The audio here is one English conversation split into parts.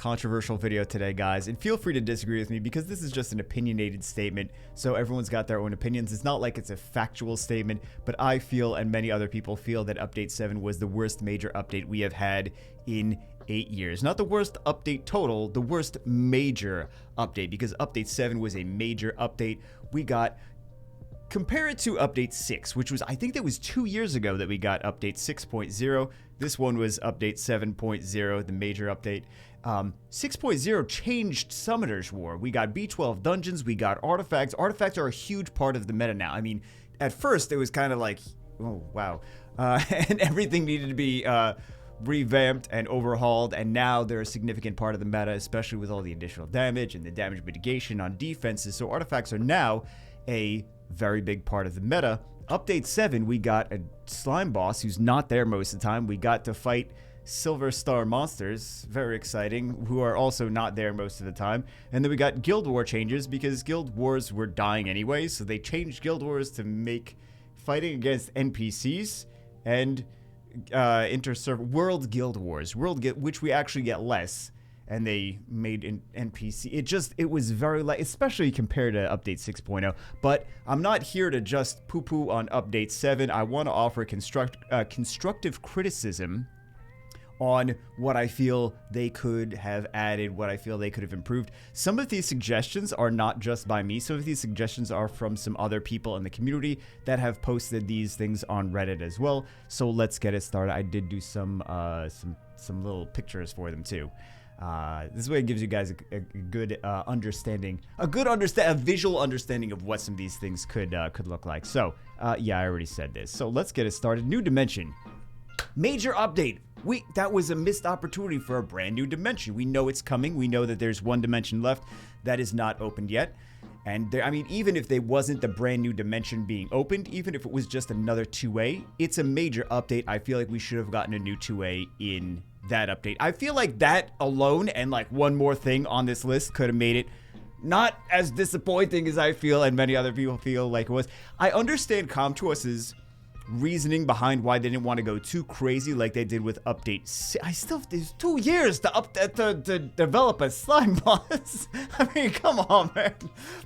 controversial video today, guys, and feel free to disagree with me because this is just an opinionated statement, so everyone's got their own opinions. It's not like it's a factual statement, but I feel, and many other people feel, that Update 7 was the worst major update we have had in 8 years. Not the worst update total, the worst major update, because Update 7 was a major update. We got... Compare it to Update 6, which was, I think that was 2 years ago that we got Update 6.0. This one was Update 7.0, the major update. 6.0 changed Summoner's War. We got B12 dungeons, we got artifacts. Artifacts are a huge part of the meta now. I mean, at first it was kind of like, oh, wow. And everything needed to be revamped and overhauled, and now they're a significant part of the meta, especially with all the additional damage and the damage mitigation on defenses. So artifacts are now a very big part of the meta. Update 7, we got a slime boss who's not there most of the time. We got to fight Silver Star monsters, very exciting, who are also not there most of the time. And then we got Guild War changes because Guild Wars were dying anyway, so they changed Guild Wars to make fighting against NPCs and World Guild Wars, which we actually get less. And they made an NPC. It was very light, especially compared to Update 6.0. But I'm not here to just poo-poo on Update 7. I want to offer constructive criticism on what I feel they could have added, what I feel they could have improved. Some of these suggestions are not just by me. Some of these suggestions are from some other people in the community that have posted these things on Reddit as well. So let's get it started. I did do some little pictures for them too. This way it gives you guys a good understanding, a visual understanding of what some of these things could look like. So, yeah, I already said this. So let's get it started. New dimension, major update. That was a missed opportunity for a brand new dimension. We know it's coming. We know that there's one dimension left that is not opened yet. And I mean, even if they wasn't the brand new dimension being opened, even if it was just another 2A, it's a major update. I feel like we should have gotten a new 2A in that update. I feel like that alone and like one more thing on this list could have made it not as disappointing as I feel and many other people feel like it was. I understand Comtuos's reasoning behind why they didn't want to go too crazy like they did with Update 6. There's 2 years to develop a slime boss. I mean, come on, man.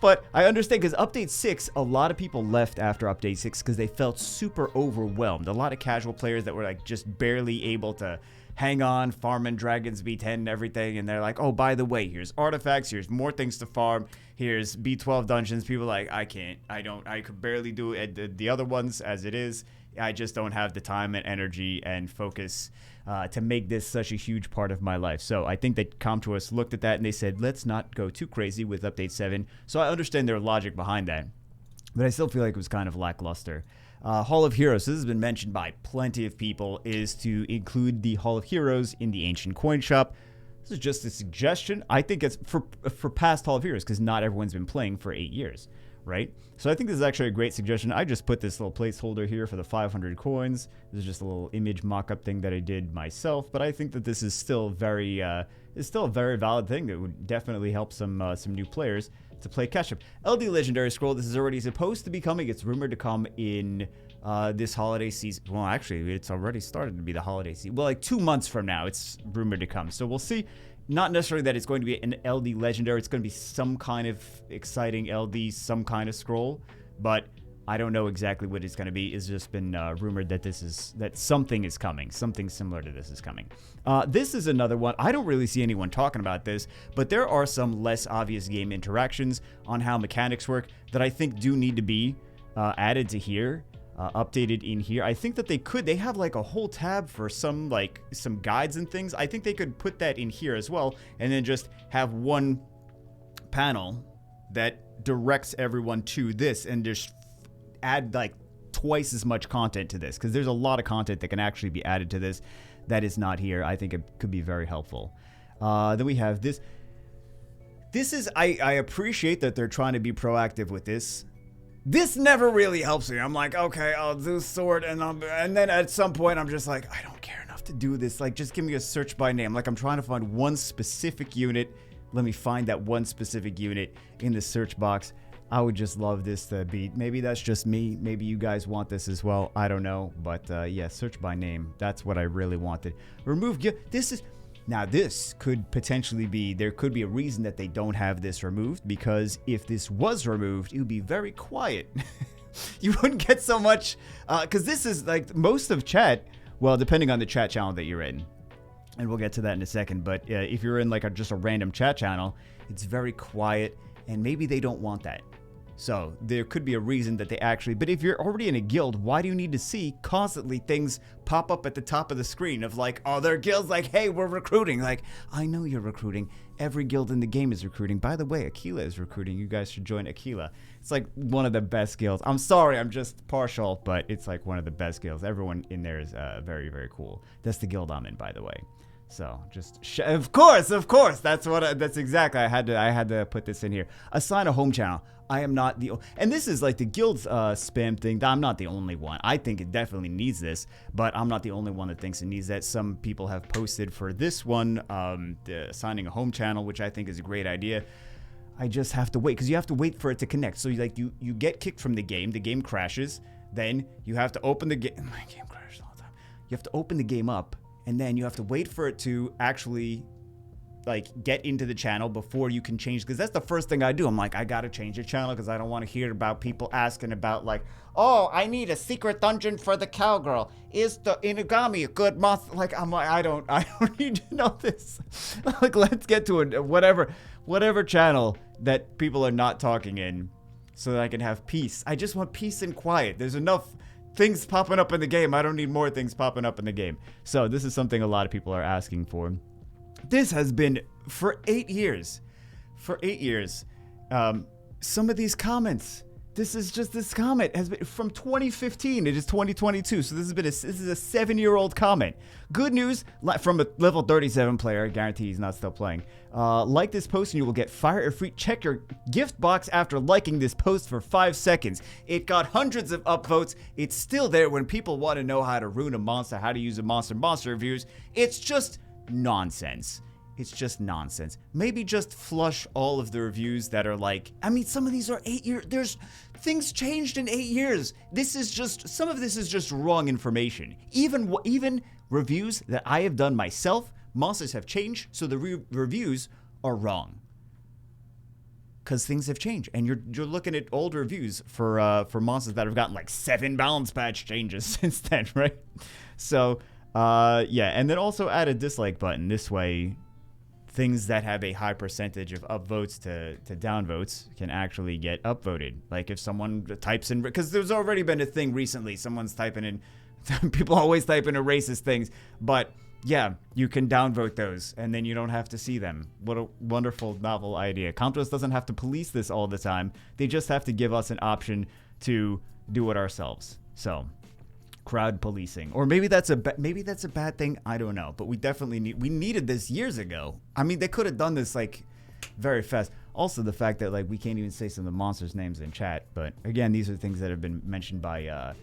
But I understand because Update 6, a lot of people left after Update 6 because they felt super overwhelmed. A lot of casual players that were like just barely able to hang on, farming Dragons B10 and everything, and they're like, oh, by the way, here's artifacts, here's more things to farm, here's B12 dungeons. People are like, I could barely do it, the other ones as it is. I just don't have the time and energy and focus to make this such a huge part of my life. So I think that Comtuos looked at that and they said, let's not go too crazy with Update 7. So I understand their logic behind that, but I still feel like it was kind of lackluster. Hall of Heroes, this has been mentioned by plenty of people, is to include the Hall of Heroes in the Ancient Coin Shop. This is just a suggestion. I think it's for past Hall of Heroes because not everyone's been playing for 8 years, right? So I think this is actually a great suggestion. I just put this little placeholder here for the 500 coins. This is just a little image mock-up thing that I did myself, but I think that this is still a very valid thing that would definitely help some new players to play catch-up. LD Legendary Scroll, this is already supposed to be coming. It's rumored to come in this holiday season. Well, actually, it's already started to be the holiday season. Well, like 2 months from now, it's rumored to come. So we'll see. Not necessarily that it's going to be an LD Legendary. It's going to be some kind of exciting LD, some kind of scroll. But I don't know exactly what it's going to be. It's just been rumored that something is coming. Something similar to this is coming. This is another one. I don't really see anyone talking about this, but there are some less obvious game interactions on how mechanics work that I think do need to be added to here, updated in here. I think that they have like a whole tab for some guides and things. I think they could put that in here as well, and then just have one panel that directs everyone to this and just add like twice as much content to this, because there's a lot of content that can actually be added to this that is not here. I think it could be very helpful. Then we have this. This is, I appreciate that they're trying to be proactive with this. This never really helps me. I'm like, okay, I'll do sword, and then at some point I'm just like, I don't care enough to do this. Like, just give me a search by name. Like, I'm trying to find one specific unit. Let me find that one specific unit in the search box. I would just love this to be, maybe that's just me. Maybe you guys want this as well. I don't know. But yeah, search by name. That's what I really wanted. Remove, this is, Now, this could potentially be, there could be a reason that they don't have this removed, because if this was removed, it would be very quiet. You wouldn't get so much, because this is like most of chat, well, depending on the chat channel that you're in, and we'll get to that in a second, but if you're in like just a random chat channel, it's very quiet, and maybe they don't want that. So there could be a reason that they actually, but if you're already in a guild, why do you need to see constantly things pop up at the top of the screen of like, oh, their guild's like, hey, we're recruiting. Like, I know you're recruiting. Every guild in the game is recruiting. By the way, Aquila is recruiting. You guys should join Aquila. It's like one of the best guilds. I'm sorry, I'm just partial, but it's like one of the best guilds. Everyone in there is very, very cool. That's the guild I'm in, by the way. So just of course, that's exactly. I had to put this in here. Assign a home channel. I am not the, and this is like the guild's spam thing. I'm not the only one. I think it definitely needs this, but I'm not the only one that thinks it needs that. Some people have posted for this one, assigning a home channel, which I think is a great idea. I just have to wait, because you have to wait for it to connect. So you get kicked from the game crashes, then you have to open the game. My game crashes all the time. You have to open the game up, and then you have to wait for it to actually like get into the channel before you can change, because that's the first thing I do. I'm like, I gotta change the channel because I don't want to hear about people asking about like, oh, I need a secret dungeon for the cowgirl. Is the Inugami a good month? Like, I'm like, I don't need to know this. Like, let's get to it. Whatever channel that people are not talking in, so that I can have peace. I just want peace and quiet. There's enough things popping up in the game. I don't need more things popping up in the game. So this is something a lot of people are asking for. This has been for 8 years. For 8 years. Some of these comments. This comment has been from 2015. It is 2022. So this is a 7-year-old comment. Good news from a level 37 player. I guarantee he's not still playing. Like this post and you will get fire free. Check your gift box after liking this post for 5 seconds. It got hundreds of upvotes. It's still there when people want to know how to rune a monster, how to use a monster reviews. It's just nonsense. It's just nonsense. Maybe just flush all of the reviews that are like, I mean, some of these are 8 years. There's things changed in 8 years. Some of this is just wrong information. Even reviews that I have done myself, monsters have changed, so the reviews are wrong. Because things have changed, and you're looking at old reviews for monsters that have gotten like 7 balance patch changes since then, right? So, yeah, and then also add a dislike button. This way, things that have a high percentage of upvotes to downvotes can actually get upvoted. Like if someone types in, because there's already been a thing recently, someone's typing in, people always type in racist things, but yeah, you can downvote those, and then you don't have to see them. What a wonderful, novel idea. Comptos doesn't have to police this all the time. They just have to give us an option to do it ourselves. So, crowd policing, or maybe that's a bad thing. I don't know, but we definitely needed this years ago. I mean, they could have done this like very fast. Also, the fact that like we can't even say some of the monsters' names in chat. But again, these are things that have been mentioned by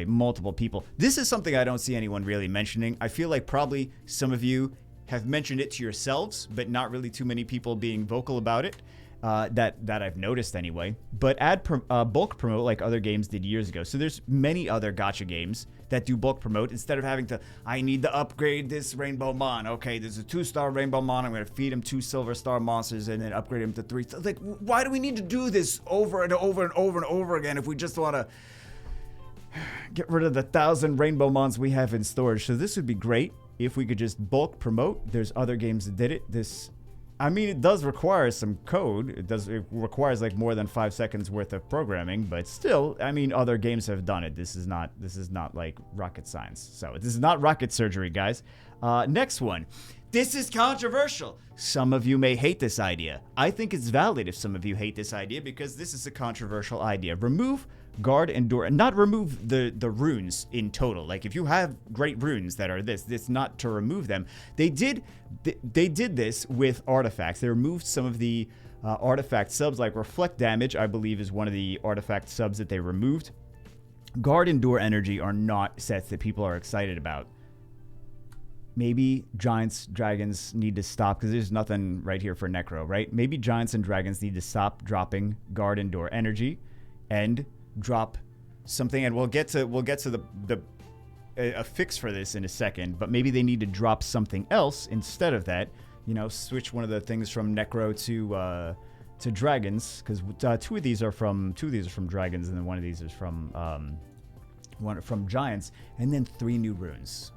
multiple people. This is something I don't see anyone really mentioning. I feel like probably some of you have mentioned it to yourselves, but not really too many people being vocal about it. That I've noticed anyway. But add bulk promote like other games did years ago. So there's many other gacha games that do bulk promote instead of having to, I need to upgrade this Rainbow Mon. Okay, there's a 2-star Rainbow Mon. I'm going to feed him 2 silver star monsters and then upgrade him to 3. Like, why do we need to do this over and over and over and over again if we just want to get rid of the 1,000 Rainbow Mons we have in storage? So this would be great if we could just bulk promote. There's other games that did it. I mean, it does require some code. It requires like more than 5 seconds worth of programming, but still, I mean, other games have done it. This is not like rocket science. So this is not rocket surgery, guys. Next one. This is controversial. Some of you may hate this idea. I think it's valid if some of you hate this idea because this is a controversial idea. Remove guard and door, and not remove the runes in total. Like if you have great runes that are this not to remove them. They did this with artifacts. They removed some of the artifact subs, like reflect damage, I believe is one of the artifact subs that they removed. Guard and door energy are not sets that people are excited about. Maybe giants, dragons need to stop because there's nothing right here for necro, right? Maybe giants and dragons need to stop dropping guard and door energy and drop something, and we'll get to the a fix for this in a second, but maybe they need to drop something else instead of that. You know, switch one of the things from Necro to dragons, because two of these are from dragons, and then one of these is from giants, and then 3 new runes.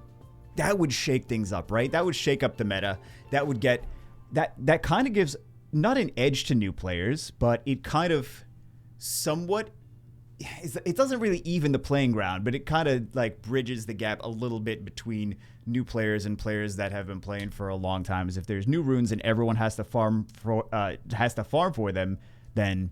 That would shake things up, right? That would shake up the meta. That would get that kind of gives not an edge to new players, but it kind of somewhat, it doesn't really even the playing ground, but it kind of like bridges the gap a little bit between new players and players that have been playing for a long time. As if there's new runes and everyone has to farm for them, then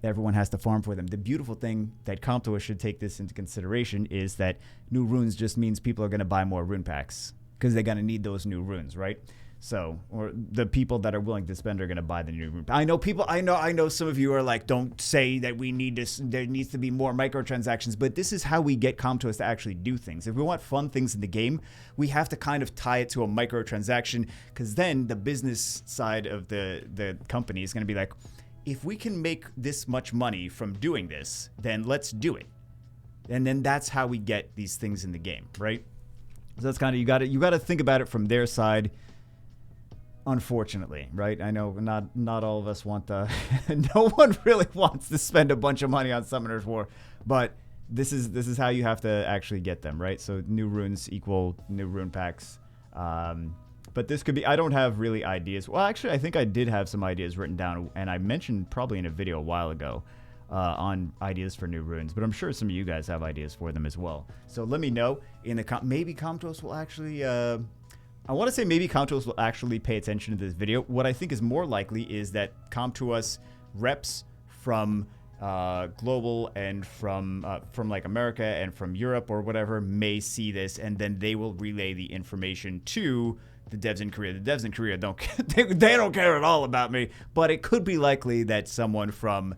everyone has to farm for them. The beautiful thing that Comptoa should take this into consideration is that new runes just means people are going to buy more rune packs because they're going to need those new runes, right? So, or the people that are willing to spend are going to buy the new rune. I know some of you are like, don't say that we need this. There needs to be more microtransactions, but this is how we get Comptoa to actually do things. If we want fun things in the game, we have to kind of tie it to a microtransaction, because then the business side of the company is going to be like, if we can make this much money from doing this, then let's do it. And then that's how we get these things in the game, right? So that's kind of, you got to think about it from their side. Unfortunately, right? I know not all of us want the no one really wants to spend a bunch of money on Summoner's War, but this is how you have to actually get them, right? So new runes equal new rune packs. But this could be, I don't have really ideas. Well, actually, I think I did have some ideas written down, and I mentioned probably in a video a while ago on ideas for new runes, but I'm sure some of you guys have ideas for them as well. So let me know in the maybe Comptos will actually I want to say maybe Comptos will actually pay attention to this video. What I think is more likely is that Comptos reps from global and from like America and from Europe or whatever may see this, and then they will relay the information to the devs in Korea. The devs in Korea they don't care at all about me, but it could be likely that someone from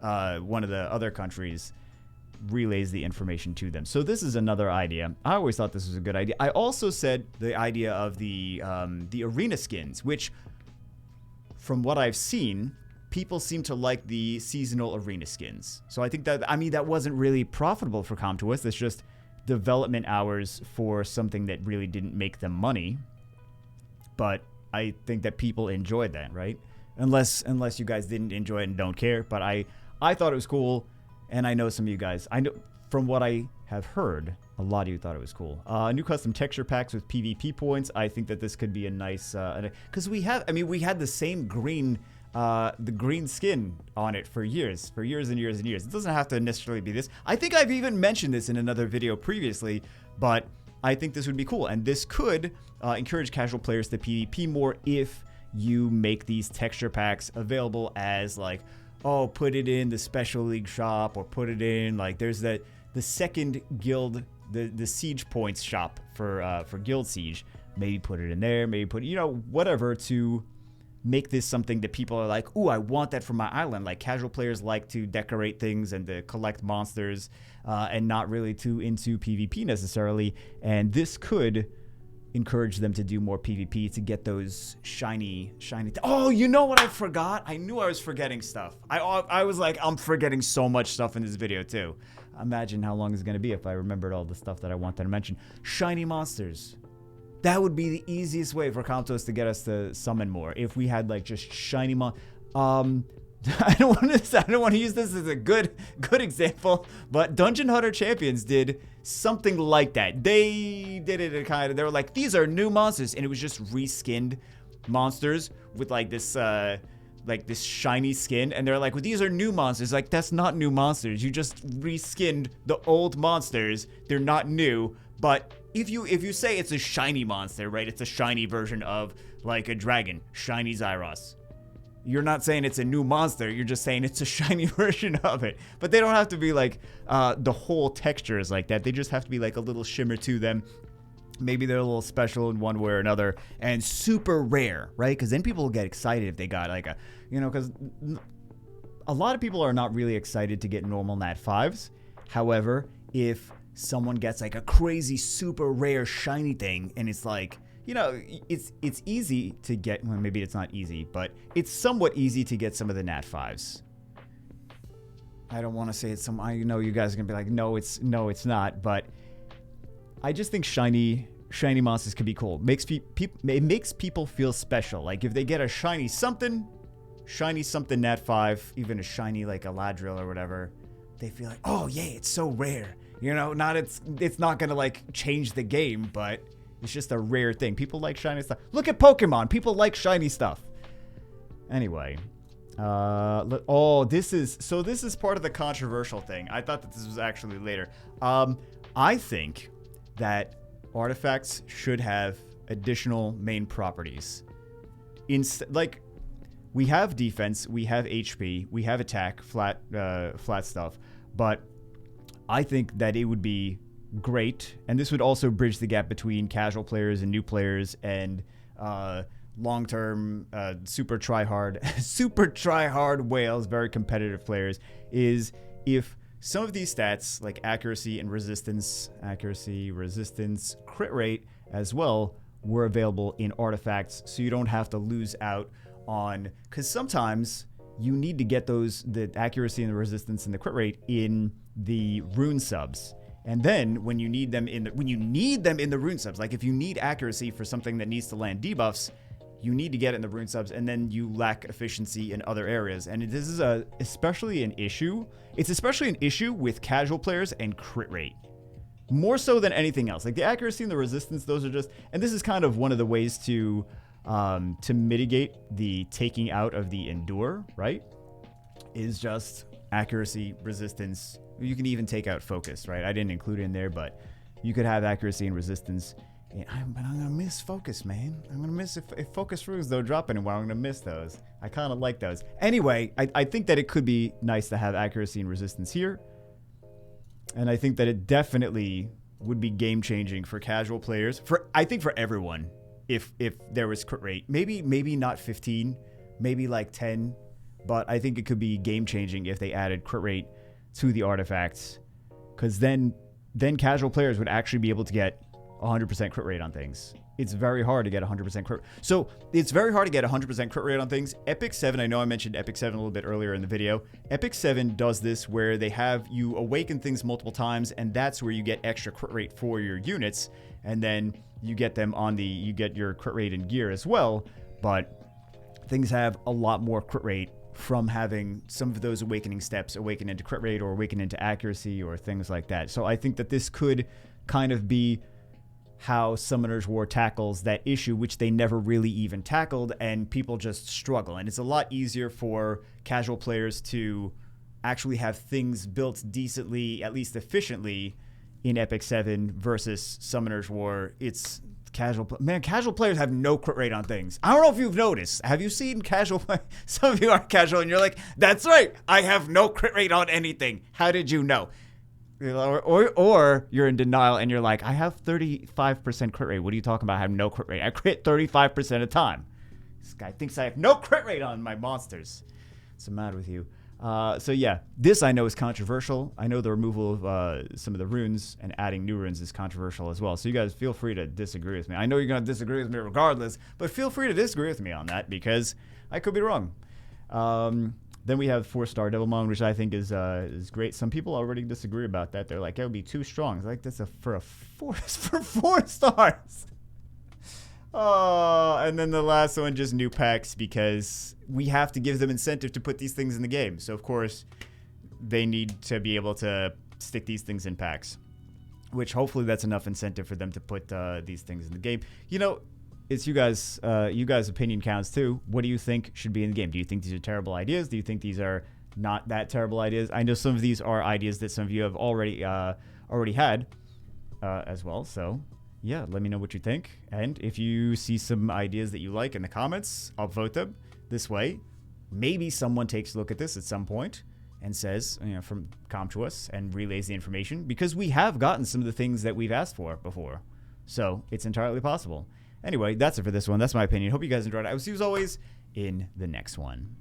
one of the other countries relays the information to them. So this is another idea. I always thought this was a good idea. I also said the idea of the arena skins, which from what I've seen, people seem to like the seasonal arena skins. So I think that, I mean, that wasn't really profitable for Comptoa. It's just development hours for something that really didn't make them money. But I think that people enjoyed that, right? Unless you guys didn't enjoy it and don't care. But I thought it was cool. And I know some of you guys, I know from what I have heard, a lot of you thought it was cool. New custom texture packs with PvP points. I think that this could be a nice, because we had the same green, the green skin on it for years and years and years. It doesn't have to necessarily be this. I think I've even mentioned this in another video previously, but I think this would be cool. And this could encourage casual players to PvP more if you make these texture packs available as like, oh, put it in the Special League shop, or put it in, like, there's the second guild, the siege points shop for Guild Siege. Maybe put it in there, maybe put, you know, whatever, to make this something that people are like, ooh, I want that for my island. Like, casual players like to decorate things and to collect monsters, and not really too into PvP necessarily. And this could encourage them to do more PvP to get those shiny. Oh, you know what I forgot? I knew I was forgetting stuff. I was like, I'm forgetting so much stuff in this video too. Imagine how long it's going to be if I remembered all the stuff that I wanted to mention. Shiny monsters. That would be the easiest way for Comptos to get us to summon more. If we had like just shiny I don't want to use this as a good example, but Dungeon Hunter Champions did something like that. They did it in kind of, they were like, these are new monsters, and it was just reskinned monsters with like this shiny skin, and they're like, well, these are new monsters. Like, that's not new monsters. You just reskinned the old monsters. They're not new. But if you say it's a shiny monster, right? It's a shiny version of like a dragon, shiny Zyros. You're not saying it's a new monster, you're just saying it's a shiny version of it. But they don't have to be like, the whole texture is like that. They just have to be like a little shimmer to them. Maybe they're a little special in one way or another, and super rare, right? Because then people will get excited if they got like a, you know, because a lot of people are not really excited to get normal Nat 5s. However, if someone gets like a crazy, super rare, shiny thing, and it's like, you know, it's easy to get, well, maybe it's not easy, but it's somewhat easy to get some of the Nat 5s. I don't want to say it's some, I know you guys are going to be like, no, it's not, but I just think shiny monsters could be cool. It makes people feel special. Like if they get a shiny something Nat 5, even a shiny like Eladriel or whatever, they feel like, oh yeah, it's so rare. You know, it's not gonna like change the game, but it's just a rare thing. People like shiny stuff. Look at Pokemon. People like shiny stuff. Anyway, this is part of the controversial thing. I thought that this was actually later. I think that artifacts should have additional main properties. Like, we have defense, we have HP, we have attack, flat stuff, but I think that it would be great, and this would also bridge the gap between casual players and new players and long-term super try-hard whales, very competitive players, is if some of these stats like accuracy, resistance, crit rate as well were available in artifacts, so you don't have to lose out on, because sometimes you need to get the accuracy and the resistance and the crit rate in the rune subs. And then when you need them in the rune subs, like if you need accuracy for something that needs to land debuffs, you need to get it in the rune subs, and then you lack efficiency in other areas. And this is especially an issue. It's especially an issue with casual players and crit rate, more so than anything else. Like the accuracy and the resistance, those are just, and this is kind of one of the ways to mitigate the taking out of the endure, right? Is just accuracy, resistance. You can even take out focus, right? I didn't include it in there, but you could have accuracy and resistance. But I'm gonna miss focus, man. I'm gonna miss if focus runes don't drop anymore. I'm gonna miss those. I kind of like those. Anyway, I think that it could be nice to have accuracy and resistance here, and I think that it definitely would be game changing for casual players. I think for everyone, if there was crit rate, maybe not 15, maybe like 10, but I think it could be game changing if they added crit rate to the artifacts, because then casual players would actually be able to get 100% crit rate on things. It's very hard to get 100% crit. So it's very hard to get 100% crit rate on things. Epic 7, I know I mentioned Epic 7 a little bit earlier in the video. Epic 7 does this where they have you awaken things multiple times, and that's where you get extra crit rate for your units, and then you get them you get your crit rate in gear as well, but things have a lot more crit rate from having some of those awakening steps awaken into crit rate or awaken into accuracy or things like that. So I think that this could kind of be how Summoner's War tackles that issue, which they never really even tackled, and people just struggle. And it's a lot easier for casual players to actually have things built decently, at least efficiently, in Epic 7 versus Summoner's War. It's casual players have no crit rate on things. I don't know if you've noticed. Have you seen casual play? Some of you are casual and you're like, that's right, I have no crit rate on anything. How did you know? Or you're in denial and you're like, I have 35% crit rate. What are you talking about? I have no crit rate. I crit 35% of the time. This guy thinks I have no crit rate on my monsters. What's the matter with you? So yeah, this I know is controversial. I know the removal of some of the runes and adding new runes is controversial as well. So you guys feel free to disagree with me. I know you're going to disagree with me regardless, but feel free to disagree with me on that because I could be wrong. Then we have 4-star Devilmon, which I think is great. Some people already disagree about that. They're like, it would be too strong. It's like, that's for 4 stars. Oh, and then the last one, just new packs, because we have to give them incentive to put these things in the game. So, of course, they need to be able to stick these things in packs, which hopefully that's enough incentive for them to put these things in the game. You know, it's you guys' opinion counts too. What do you think should be in the game? Do you think these are terrible ideas? Do you think these are not that terrible ideas? I know some of these are ideas that some of you have already had as well. So yeah, let me know what you think. And if you see some ideas that you like in the comments, I'll vote them. This way, maybe someone takes a look at this at some point and says, come to us and relays the information, because we have gotten some of the things that we've asked for before. So it's entirely possible. Anyway, that's it for this one. That's my opinion. Hope you guys enjoyed it. I will see you as always in the next one.